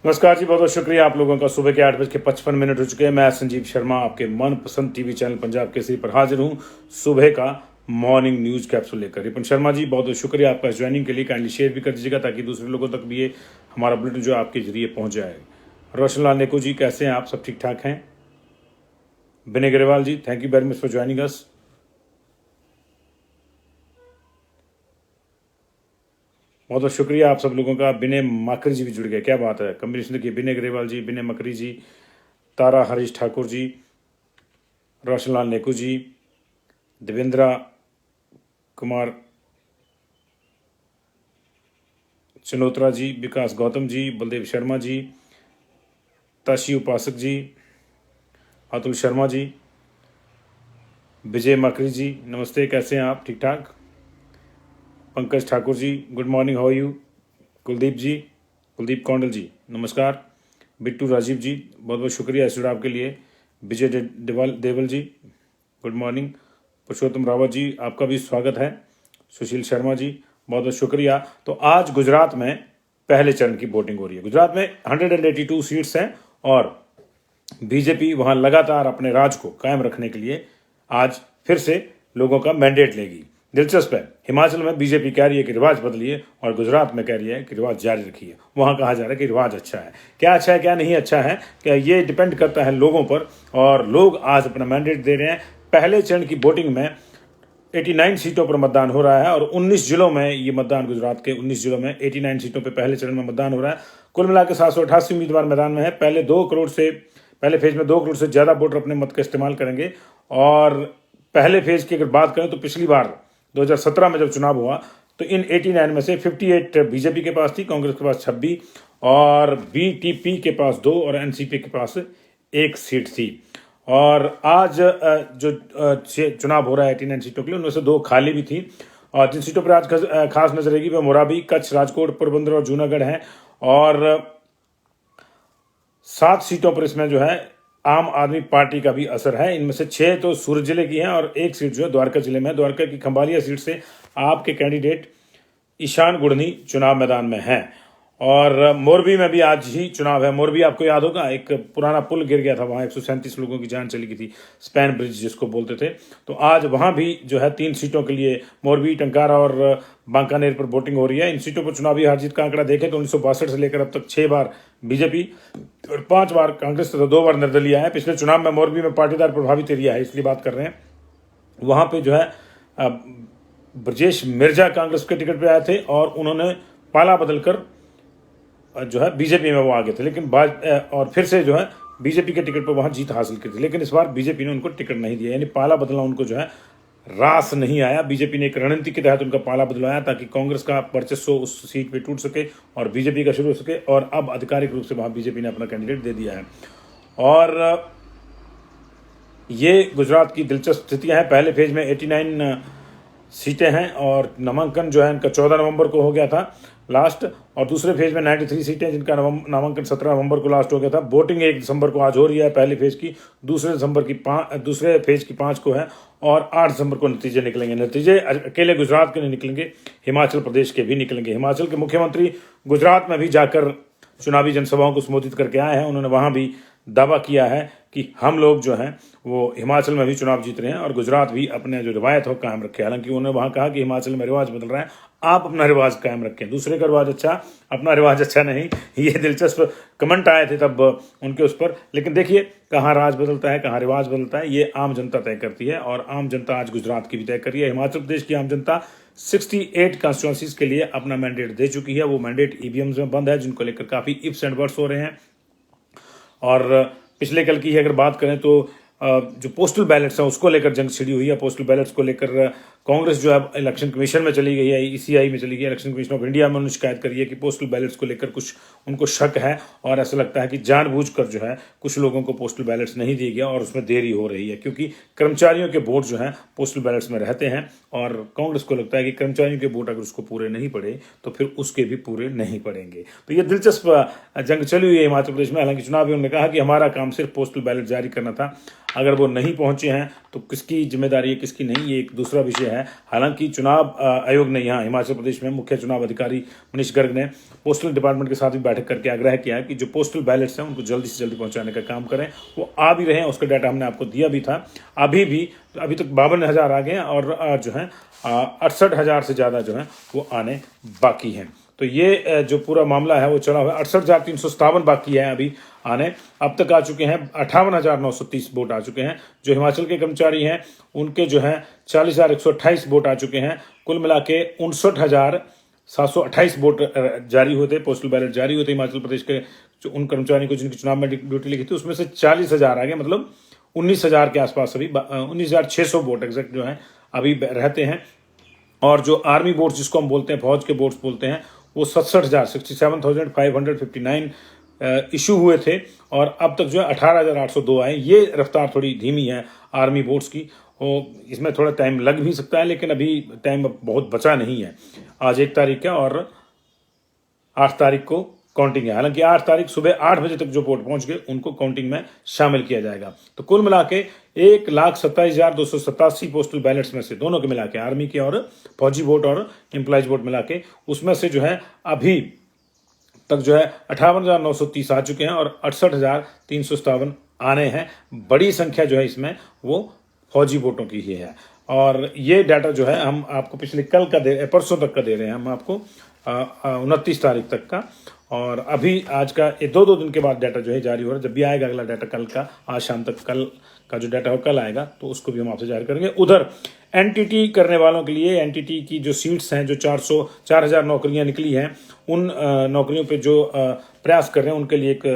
नमस्कार जी, बहुत बहुत शुक्रिया आप लोगों का। सुबह के 8:55 हो चुके हैं। मैं संजीव शर्मा आपके मनपसंद टीवी चैनल पंजाब केसरी पर हाजिर हूं सुबह का मॉर्निंग न्यूज कैप्सूल लेकर। रिपन शर्मा जी, बहुत बहुत शुक्रिया आपका ज्वाइनिंग के लिए। काइंडली शेयर भी कर दीजिएगा ताकि दूसरे लोगों तक भी ये हमारा बुलेटिन जो है आपके जरिए पहुंच जाए। रोशन लाल नेको जी, कैसे हैं आप? सब ठीक ठाक हैं? Vinay Agarwal ji, thank you very much for joining us. बहुत बहुत शुक्रिया आप सब लोगों का। विनय माकरी जी भी जुड़ गए, क्या बात है। कम्बिनेशन देखिए, विनय अग्रवाल जी, विनय मकरी जी, तारा हरीश ठाकुर जी, रोशन लाल नेकू जी, देवेंद्रा कुमार चनोत्रा जी, विकास गौतम जी, बलदेव शर्मा जी, ताशी उपासक जी, अतुल शर्मा जी, विजय मकरी जी, नमस्ते, कैसे हैं आप? ठीक ठाक। Pankaj Thakur ji, good morning, how are you? Kuldeep ji, Kuldeep Kaundal ji, नमस्कार। बिट्टू राजीव जी, बहुत बहुत शुक्रिया इस जुड़ाव के लिए। विजय देवल जी, गुड मॉर्निंग। पुरुषोत्तम रावत जी, आपका भी स्वागत है। सुशील शर्मा जी, बहुत बहुत शुक्रिया। तो आज गुजरात में पहले चरण की वोटिंग हो रही है। गुजरात में 182 सीट्स हैं और बीजेपी वहां लगातार अपने राज को कायम रखने के लिए आज फिर से लोगों का मैंडेट लेगी। दिलचस्प है, हिमाचल में बीजेपी कह रही है कि रिवाज बदलिए और गुजरात में कह रही है कि रिवाज जारी रखिए। वहां कहा जा रहा है कि रिवाज अच्छा है। क्या अच्छा है क्या नहीं अच्छा है, क्या ये डिपेंड करता है लोगों पर, और लोग आज अपना मैंडेट दे रहे हैं। पहले चरण की वोटिंग में 89 सीटों पर मतदान हो रहा है और 19 जिलों में ये मतदान, गुजरात के 19 जिलों में 89 सीटों पर पहले चरण में मतदान हो रहा है। कुल मिलाकर 788 उम्मीदवार मैदान में है। पहले फेज में 2 करोड़ से ज़्यादा वोटर अपने मत का इस्तेमाल करेंगे। और पहले फेज की अगर बात करें तो पिछली बार 2017 में जब चुनाव हुआ तो इन 89 में से 58 बीजेपी के पास थी, कांग्रेस के पास 26 और बीटीपी के पास 2 और एनसीपी के पास 1 सीट थी। और आज जो चुनाव हो रहा है 89 सीटों के लिए, उनमें से 2 खाली भी थी। और जिन सीटों पर आज खास नजर रहेगी वह मोराबी, कच्छ, राजकोट, पोरबंदर और जूनागढ़ हैं। और 7 सीटों पर इसमें जो है आम आदमी पार्टी का भी असर है। इनमें से 6 तो सूरत जिले की हैं और 1 सीट जो है द्वारका जिले में। द्वारका की खंभालिया सीट से आपके कैंडिडेट ईशान गुड़नी चुनाव मैदान में हैं। और मोरबी में भी आज ही चुनाव है। मोरबी आपको याद होगा, एक पुराना पुल गिर गया था, वहाँ 137 लोगों की जान चली गई थी, स्पैन ब्रिज जिसको बोलते थे। तो आज वहाँ भी जो है 3 सीटों के लिए मोरबी, टंकारा और बांकानेर पर वोटिंग हो रही है। इन सीटों पर चुनावी हार जीत का आंकड़ा देखें तो 1962 से लेकर अब तक 6 बार बीजेपी और 5 बार कांग्रेस तथा 2 बार निर्दलीय है। पिछले चुनाव में मोरबी में पाटीदार प्रभावित एरिया है, इसलिए बात कर रहे हैं। वहाँ पे जो है ब्रजेश मिर्जा कांग्रेस के टिकट पे आए थे और उन्होंने पाला बदलकर जो है बीजेपी में वो आगे थे, लेकिन और फिर से जो है बीजेपी के टिकट पर वहां जीत हासिल की थी। लेकिन इस बार बीजेपी ने उनको टिकट नहीं दिया, यानी पाला बदलना उनको जो है रास नहीं आया। बीजेपी ने एक रणनीति के तहत उनका पाला बदलवाया ताकि कांग्रेस का वर्चस्व उस सीट पे टूट सके और बीजेपी का शुरू हो सके। और अब आधिकारिक रूप से वहां बीजेपी ने अपना कैंडिडेट दे दिया है। और ये गुजरात की दिलचस्प स्थितियां हैं। पहले फेज में 89 सीटें हैं और नामांकन जो है इनका 14 नवंबर को हो गया था लास्ट। और दूसरे फेज में 93 सीटें जिनका नामांकन 17 नवंबर को लास्ट हो गया था। वोटिंग 1 दिसंबर को आज हो रही है पहले फेज की। दूसरे फेज की 5 को है और 8 दिसंबर को नतीजे निकलेंगे। नतीजे अकेले गुजरात के नहीं निकलेंगे, हिमाचल प्रदेश के भी निकलेंगे। हिमाचल के मुख्यमंत्री गुजरात में भी जाकर चुनावी जनसभाओं को संबोधित करके आए हैं। उन्होंने वहां भी दावा किया है कि हम लोग जो हैं वो हिमाचल में भी चुनाव जीत रहे हैं और गुजरात भी अपने जो रिवायत हो कायम रखे। हालांकि उन्होंने वहां कहा कि हिमाचल में रिवाज बदल रहा है, आप अपना रिवाज कायम रखें। दूसरे का रिवाज अच्छा, अपना रिवाज अच्छा नहीं। ये दिलचस्प कमेंट आए थे तब उनके उस पर। लेकिन देखिए, कहाँ राज बदलता है, कहाँ रिवाज बदलता है, ये आम जनता तय करती है। और आम जनता आज गुजरात की भी तय कर रही है। हिमाचल प्रदेश की आम जनता 68 कॉन्स्टिट्यूंसीज के लिए अपना मैंडेट दे चुकी है। वो मैंडेट ईवीएम्स में बंद है, जिनको लेकर काफी इफ्स एंड बट्स हो रहे हैं। और पिछले कल की अगर बात करें तो जो पोस्टल बैलेट्स हैं उसको लेकर जंग छिड़ी हुई है। पोस्टल बैलेट्स को लेकर कांग्रेस जो है इलेक्शन कमीशन में चली गई है, ईसीआई में चली गई है, इलेक्शन कमीशन ऑफ इंडिया में उन्होंने शिकायत करी है कि पोस्टल बैलेट्स को लेकर कुछ उनको शक है। और ऐसा लगता है कि जानबूझकर जो है कुछ लोगों को पोस्टल बैलेट्स नहीं दिए गया और उसमें देरी हो रही है, क्योंकि कर्मचारियों के वोट जो हैं पोस्टल बैलेट्स में रहते हैं। और कांग्रेस को लगता है कि कर्मचारियों के वोट अगर उसको पूरे नहीं पड़े तो फिर उसके भी पूरे नहीं पड़ेंगे। तो ये दिलचस्प जंग चली हुई है हिमाचल प्रदेश में। हालांकि चुनाव आयोग ने कहा कि हमारा काम सिर्फ पोस्टल बैलेट जारी करना था, अगर वो नहीं पहुंचे हैं तो किसकी जिम्मेदारी है किसकी नहीं, ये एक दूसरा विषय है। है। हालांकि चुनाव आयोग ने यहाँ हिमाचल प्रदेश में मुख्य चुनाव अधिकारी मनीष गर्ग ने पोस्टल डिपार्टमेंट के साथ भी बैठक करके आग्रह किया है कि जो पोस्टल बैलेट्स हैं उनको जल्दी से जल्दी पहुंचाने का काम करें। वो आ भी रहे हैं, उसका डाटा हमने आपको दिया भी था। अभी तक 52,000 आ गए हैं और जो है 68,000 से ज़्यादा जो है वो आने बाकी हैं। तो ये जो पूरा मामला है वो चला हुआ है। 68,357 बाकी है अभी आने। अब तक आ चुके हैं 58,930 वोट आ चुके हैं। जो हिमाचल के कर्मचारी हैं उनके जो है 40,128 वोट आ चुके हैं। कुल मिला के 59,728 वोट जारी हुए थे, पोस्टल बैलेट जारी हुए थे हिमाचल प्रदेश के उन कर्मचारियों को जिनकी चुनाव में ड्यूटी लगी थी। उसमें से 40,000 आ गए, मतलब 19,000 के आसपास अभी 19,600 वोट एग्जैक्ट जो है अभी रहते हैं। और जो आर्मी वोट्स जिसको हम बोलते हैं, फौज के वोट्स बोलते हैं, वो 67,559 इशू हुए थे और अब तक जो है 18,802 आए। ये रफ्तार थोड़ी धीमी है आर्मी वोट्स की, और इसमें थोड़ा टाइम लग भी सकता है, लेकिन अभी टाइम बहुत बचा नहीं है। आज 1 तारीख है और 8 तारीख को काउंटिंग है। हालांकि 8 तारीख सुबह 8 बजे तक जो वोट पहुंच गए उनको काउंटिंग में शामिल किया जाएगा। तो कुल मिला के 1,27,287 पोस्टल बैलेट्स में से, दोनों के मिला के, आर्मी के और फौजी वोट और एम्प्लॉयज वोट मिला के, उसमें से जो है अभी तक जो है 58,930 आ चुके हैं और 68,357 आने हैं। बड़ी संख्या जो है इसमें वो फौजी वोटों की ही है। और ये डाटा जो है हम आपको पिछले परसों तक का दे रहे हैं हम आपको, 29 तारीख तक का। और अभी आज का ये 2 दिन के बाद डाटा जो है जारी हो रहा है। जब भी आएगा अगला डाटा कल का, आज शाम तक कल का जो डाटा हो कल आएगा, तो उसको भी हम आपसे जारी करेंगे। उधर एनटीटी करने वालों के लिए एनटीटी की जो सीट्स हैं, जो 4,000 नौकरियां निकली हैं, उन नौकरियों पे जो प्रयास कर रहे हैं उनके लिए एक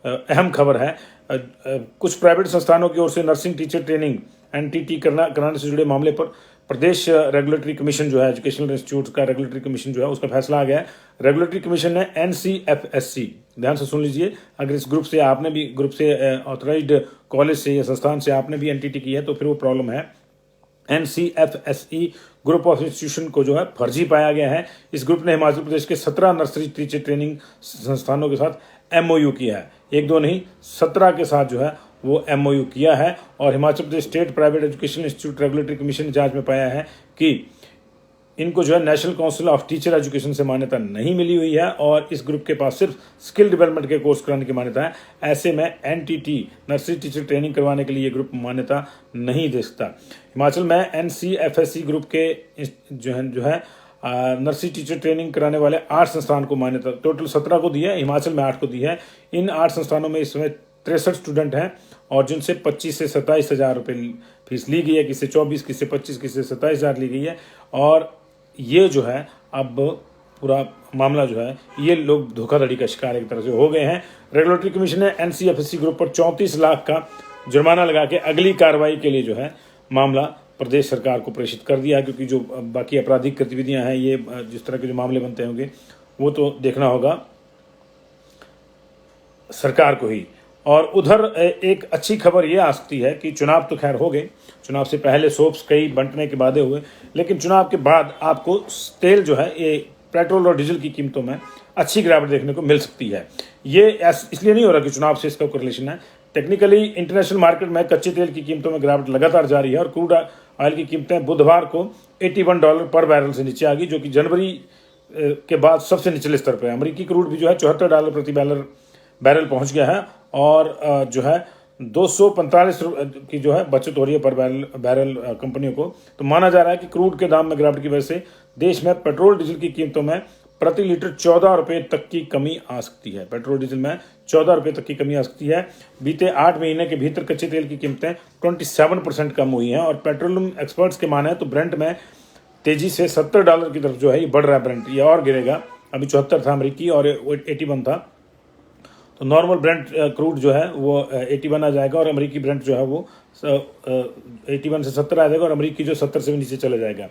अहम खबर है। कुछ प्राइवेट संस्थानों की ओर से नर्सिंग टीचर ट्रेनिंग एनटीटी कराने से जुड़े मामले पर प्रदेश रेगुलेटरी कमीशन जो है, एजुकेशनल इंस्टीट्यूट का रेगुलेटरी कमीशन जो है, उसका फैसला आ गया है। रेगुलेटरी कमीशन ने एनसीएफएससी, ध्यान से सुन लीजिए, अगर इस ग्रुप से ऑथराइज्ड कॉलेज से या संस्थान से आपने भी एनटीटी की है तो फिर वो प्रॉब्लम है। एनसीएफएसई ग्रुप ऑफ इंस्टीट्यूशन को जो है फर्जी पाया गया है। इस ग्रुप ने हिमाचल प्रदेश के 17 नर्सरी टीचर ट्रेनिंग संस्थानों के साथ एमओयू किया है। 1-2 नहीं, 17 के साथ जो है वो एमओयू किया है। और Himachal Pradesh state private education institute regulatory commission ने जांच में पाया है कि इनको जो है national council of teacher education से मान्यता नहीं मिली हुई है और इस ग्रुप के पास सिर्फ स्किल डेवलपमेंट के कोर्स कराने की मान्यता है। ऐसे में एनटीटी नर्सरी टीचर ट्रेनिंग करवाने के लिए ये ग्रुप मान्यता नहीं दे सकता। हिमाचल में एनसीएफएससी ग्रुप के जो है नर्सरी टीचर ट्रेनिंग कराने वाले 8 संस्थान को मान्यता, टोटल 17 को दी है, हिमाचल में 8 को दी है। इन 8 संस्थानों में इस समय 63 स्टूडेंट हैं और जिनसे 25 से 27 हज़ार रुपये फीस ली गई है, किसी 24, किसी 25, किसी 27 हज़ार ली गई है। और ये जो है अब पूरा मामला जो है, ये लोग धोखाधड़ी का शिकार एक तरह से हो गए हैं। रेगुलेटरी कमीशन ने एनसीएफएससी ग्रुप पर 34 लाख का जुर्माना लगा के अगली कार्रवाई के लिए जो है मामला प्रदेश सरकार को प्रेषित कर दिया, क्योंकि जो बाकी आपराधिक गतिविधियां हैं, ये जिस तरह के जो मामले बनते होंगे वो तो देखना होगा सरकार को ही। और उधर एक अच्छी खबर ये आ सकती है कि चुनाव तो खैर हो गए, चुनाव से पहले सोप्स कई बंटने के वादे हुए, लेकिन चुनाव के बाद आपको तेल जो है, ये पेट्रोल और डीजल की कीमतों में अच्छी गिरावट देखने को मिल सकती है। ये इसलिए नहीं हो रहा कि चुनाव से इसका कोरिलेशन है। टेक्निकली इंटरनेशनल मार्केट में कच्चे तेल की कीमतों में गिरावट लगातार जारी है और क्रूड ऑयल की कीमतें बुधवार को $81 पर बैरल से नीचे आ गई, जो कि जनवरी के बाद सबसे निचले स्तर पर है। अमेरिकी क्रूड भी जो है $74 प्रति बैरल पहुंच गया है और जो है 245 की जो है बचत हो रही है पर बैरल कंपनियों को। तो माना जा रहा है कि क्रूड के दाम में गिरावट की वजह से देश में पेट्रोल डीजल की कीमतों में प्रति लीटर 14 रुपये तक की कमी आ सकती है। पेट्रोल डीजल में 14 रुपये तक की कमी आ सकती है। बीते 8 महीने के भीतर कच्चे तेल की कीमतें 27% कम हुई हैं और पेट्रोलियम एक्सपर्ट्स के माने तो ब्रेंट में तेजी से $70 की तरफ जो है ये बढ़ रहा है। ब्रेंट ये और गिरेगा, अभी 74 था अमेरिकी और 81 था। तो नॉर्मल ब्रेंट क्रूड जो है वो 81 आ जाएगा और अमेरिकी ब्रेंट जो है वो 81 से 70 आ जाएगा और अमेरिकी जो 70 से भी नीचे चला जाएगा।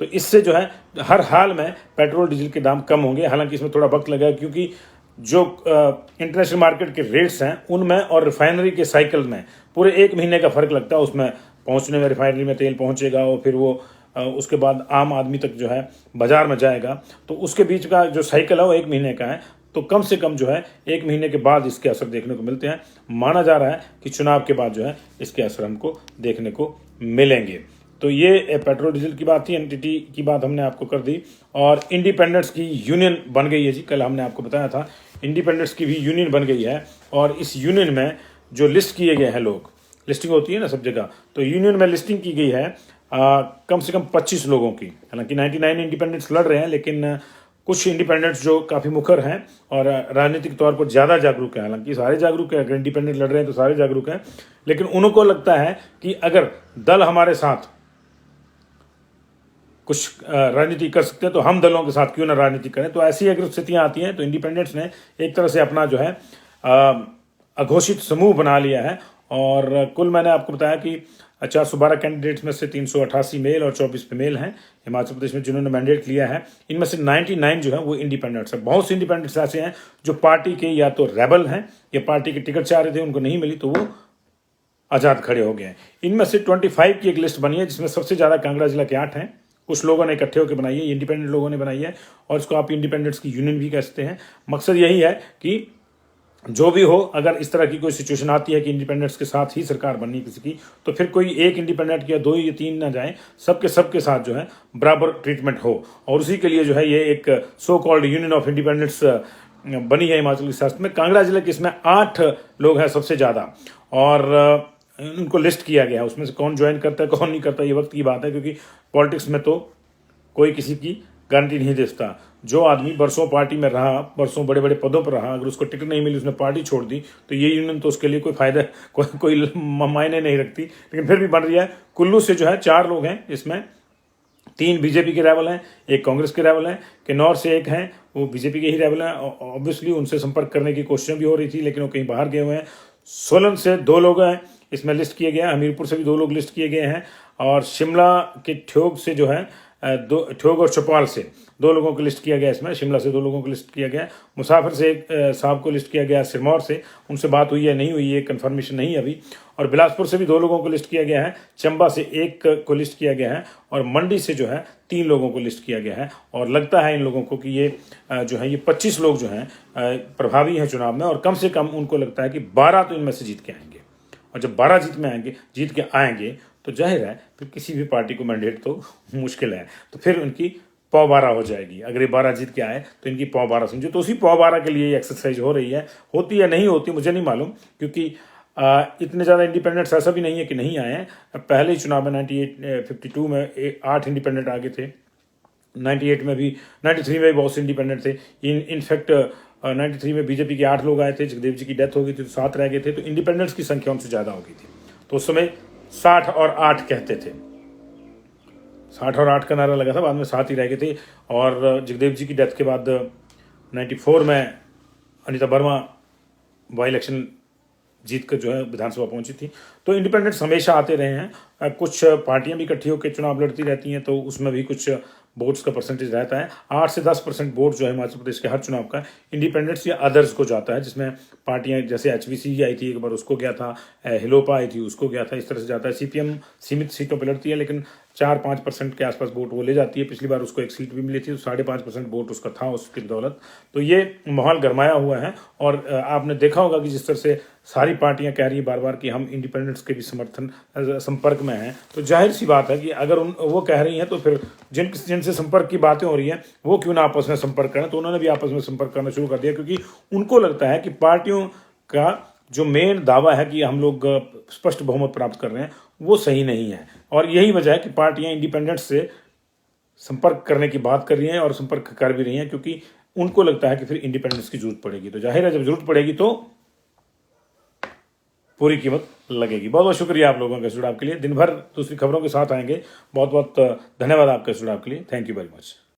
तो इससे जो है हर हाल में पेट्रोल डीजल के दाम कम होंगे। हालांकि इसमें थोड़ा वक्त लगेगा, क्योंकि जो इंटरनेशनल मार्केट के रेट्स हैं उनमें और रिफाइनरी के साइकिल में पूरे 1 महीने का फ़र्क लगता है। उसमें पहुंचने में रिफाइनरी में तेल पहुंचेगा और फिर वो उसके बाद आम आदमी तक जो है बाजार में जाएगा, तो उसके बीच का जो साइकिल है वो 1 महीने का है। तो कम से कम जो है 1 महीने के बाद इसके असर देखने को मिलते हैं। माना जा रहा है कि चुनाव के बाद जो है इसके असर हमको देखने को मिलेंगे। तो ये पेट्रोल डीजल की बात थी, एनटीटी की बात हमने आपको कर दी। और इंडिपेंडेंट्स की यूनियन बन गई है जी, कल हमने आपको बताया था इंडिपेंडेंट्स की भी यूनियन बन गई है। और इस यूनियन में जो लिस्ट किए गए हैं लोग, लिस्टिंग होती है ना सब जगह, तो यूनियन में लिस्टिंग की गई है कम से कम 25 लोगों की। हालांकि 99 इंडिपेंडेंट्स लड़ रहे हैं, लेकिन कुछ इंडिपेंडेंट्स जो काफ़ी मुखर हैं और राजनीतिक तौर पर ज़्यादा जागरूक हैं, हालांकि सारे जागरूक हैं, अगर इंडिपेंडेंट लड़ रहे हैं तो सारे जागरूक हैं, लेकिन उनको लगता है कि अगर दल हमारे साथ कुछ राजनीति कर सकते हैं तो हम दलों के साथ क्यों ना राजनीति करें। तो ऐसी अगर स्थितियां आती हैं तो इंडिपेंडेंट्स ने एक तरह से अपना जो है अघोषित समूह बना लिया है। और कुल मैंने आपको बताया कि 412 कैंडिडेट्स में से 388 मेल और 24 फीमेल हैं हिमाचल प्रदेश में जिन्होंने मैंडेट लिया है। इनमें से 99 जो है वो इंडिपेंडेंट्स हैं। बहुत से इंडिपेंडेंट्स ऐसे हैं जो पार्टी के या तो रेबल हैं या पार्टी की टिकट चाह रहे थे, उनको नहीं मिली तो वो आज़ाद खड़े हो गए हैं। इनमें से 25 की एक लिस्ट बनी है जिसमें सबसे ज़्यादा कांगड़ा जिला के 8 हैं। कुछ लोगों ने इकट्ठे होकर बनाई है, इंडिपेंडेंट लोगों ने बनाई है, और इसको आप इंडिपेंडेंट्स की यूनियन भी कह सकते हैं। मकसद यही है कि जो भी हो, अगर इस तरह की कोई सिचुएशन आती है कि इंडिपेंडेंट्स के साथ ही सरकार बननी किसी की, तो फिर कोई एक इंडिपेंडेंट या 2 या 3 ना जाए, सबके साथ जो है बराबर ट्रीटमेंट हो। और उसी के लिए जो है ये एक so called union of independents बनी है हिमाचल की शासन में। कांगड़ा जिले के इसमें 8 लोग हैं सबसे ज़्यादा, और उनको लिस्ट किया गया है। उसमें से कौन ज्वाइन करता है कौन नहीं करता ये वक्त की बात है, क्योंकि पॉलिटिक्स में तो कोई किसी की गारंटी नहीं देता। जो आदमी बरसों पार्टी में रहा, बरसों बड़े बड़े पदों पर रहा, अगर उसको टिकट नहीं मिली, उसने पार्टी छोड़ दी, तो ये यूनियन तो उसके लिए कोई फायदा कोई मायने नहीं रखती, लेकिन फिर भी बन रही है। कुल्लू से जो है 4 लोग हैं, इसमें 3 बीजेपी के रेबल हैं, 1 कांग्रेस के रेबल हैं, किन्नौर से 1 हैं, वो बीजेपी के ही रेबल हैं। ऑब्वियसली उनसे संपर्क करने की कोशिशें भी हो रही थी, लेकिन वो कहीं बाहर गए हुए हैं। सोलन से 2 लोग हैं इसमें लिस्ट किए गए हैं, हमीरपुर से भी 2 लोग लिस्ट किए गए हैं, और शिमला के ठियोग से जो है ठियोग और चौपाल से 2 लोगों को लिस्ट किया गया। इसमें शिमला से 2 लोगों को लिस्ट किया गया। मुसाफिर से 1 साहब को लिस्ट किया गया, सिरमौर से, उनसे बात हुई है नहीं हुई है कंफर्मेशन नहीं है अभी। और बिलासपुर से भी 2 लोगों को लिस्ट किया गया है, चंबा से 1 को लिस्ट किया गया है, और मंडी से जो है 3 लोगों को लिस्ट किया गया है। और लगता है इन लोगों को कि ये जो है ये 25 लोग जो हैं प्रभावी हैं चुनाव में, और कम से कम उनको लगता है कि 12 तो इनमें से जीत के आएंगे। और जब 12 जीत के आएंगे तो जाहिर है फिर किसी भी पार्टी को मैंडेट तो मुश्किल है, तो फिर उनकी पौ 12 हो जाएगी। अगर ये 12 जीत के आए तो इनकी पौ 12 समझो। तो उसी पौ 12 के लिए एक्सरसाइज हो रही है, होती है नहीं होती मुझे नहीं मालूम, क्योंकि इतने ज़्यादा इंडिपेंडेंट्स ऐसा भी नहीं है कि नहीं आए हैं। पहले ही चुनाव में 52 में 8 इंडिपेंडेंट आगे थे, 98 में भी, 93 में भी बहुत से इंडिपेंडेंट थे। इनफैक्ट 93 में बीजेपी के 8 लोग आए थे, जगदेव जी की डेथ हो गई थी तो 7 रह गए थे, तो इंडिपेंडेंट्स की संख्या उनसे ज़्यादा हो गई थी। तो उस समय 60 और 8 कहते थे, 60 और 8 का नारा लगा था, बाद में 7 ही रह गए थे। और जगदेव जी की डेथ के बाद 94 में अनिता वर्मा बाई इलेक्शन जीत कर जो है विधानसभा पहुंची थी। तो इंडिपेंडेंट्स हमेशा आते रहे हैं। कुछ पार्टियां भी इकट्ठी होकर चुनाव लड़ती रहती हैं, तो उसमें भी कुछ वोट्स का परसेंटेज रहता है। 8 से 10% वोट जो है हिमाचल प्रदेश के हर चुनाव का इंडिपेंडेंट्स या अदर्स को जाता है, जिसमें पार्टियां जैसे HVC आई थी एक बार, उसको गया था, हिलोपा आई थी, उसको गया था, इस तरह से जाता है। CPM सीमित सीटों पर लड़ती है, लेकिन 4-5% के आसपास वोट वो ले जाती है। पिछली बार उसको 1 सीट भी मिली थी, तो 5.5% वोट उसका था उसकी बदौलत। तो ये माहौल गरमाया हुआ है, और आपने देखा होगा कि जिस तरह से सारी पार्टियां कह रही हैं बार बार कि हम इंडिपेंडेंट्स के भी संपर्क में हैं, तो जाहिर सी बात है कि अगर वो कह रही हैं तो फिर जिनसे संपर्क की बातें हो रही हैं वो क्यों ना आपस में संपर्क करें। तो उन्होंने भी आपस में संपर्क करना शुरू कर दिया, क्योंकि उनको लगता है कि पार्टियों का जो मेन दावा है कि हम लोग स्पष्ट बहुमत प्राप्त कर रहे हैं वो सही नहीं है। और यही वजह है कि पार्टियां इंडिपेंडेंट्स से संपर्क करने की बात कर रही हैं और संपर्क कर भी रही हैं, क्योंकि उनको लगता है कि फिर इंडिपेंडेंस की जरूरत पड़ेगी। तो जाहिर है जब जरूरत पड़ेगी तो पूरी कीमत लगेगी। बहुत बहुत शुक्रिया आप लोगों के जुड़ाव के लिए। दिन भर दूसरी खबरों के साथ आएंगे। बहुत बहुत धन्यवाद आपके जुड़ाव के लिए। Thank you very much.